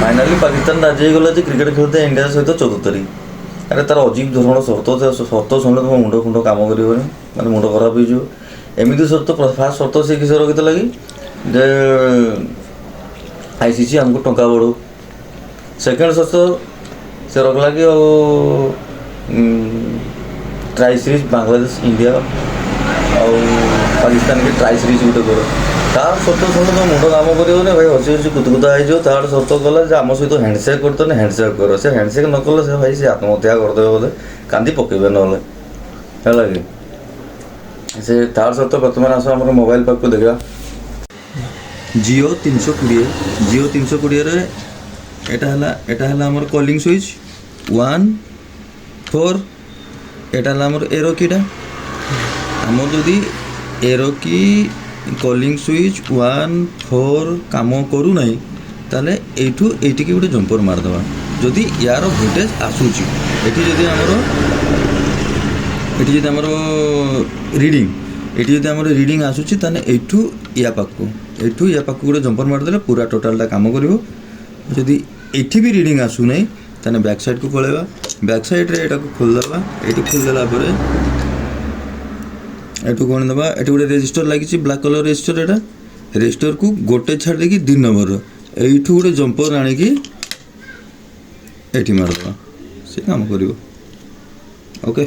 Finally Pakistan राजी होगा जे cricket खेलते इंडिया सहित 14 तारीख। अरे तार अजीब धरण सर्त सर्त शुणिले तुम मुंड फुंड कम कर मैंने मुंड खराब हो एमती सर्त फास्ट सर्त से किस रखी लगी जे आईसीसी आमको टंका बढ़ो। सेकेंड सर्त से रखला कि ट्राई सीरीज बांग्लादेश इंडिया और पाकिस्तान की ट्राई सीरीज गोटे कर तार सर्त शुणी तुम मुंड काम कर भाई हसी हसी कुतकुता हो तार सर्त कला आम सहित हैंडसेक करते हैंडसेक कर से हैंडसेक न कले से भाई से आत्महत्या करदे बोधे कांदी पकेबे ना है कि से तार सर्त बर्तमान आस आम मोबाइल पाक देखा जियो 320 एटा आमर कॉलिंग स्विच 1 4 एटा आमर एरो कीटा आमर जदि एरो की कॉलिंग स्विच 1 4 काम करू नहीं ताले एठू एठी की गोटे जंपर मारदवा जदि यार वोल्टेज आसूची एठी जदि आमर रीडिंग आसूची ताने एठू या पाखु गोटे जंपर मारदेले पूरा टोटालटा काम करिवो। जदि एठी भी रीडिंग आसू नहीं ताने बैक साइड को पळेबा बैक साइड रे एटा को खोल देबा एठी खोल देला परे एटू कौन दबा एटी गोटे रेजिस्टर लगी ब्लैक कलर रेजिस्टर एटा रेजिस्टर को गोटे छाड़ देकी 2 नंबर एठू गोटे जंपर आनिकी एठी मारदबा से काम करिवो। ओके।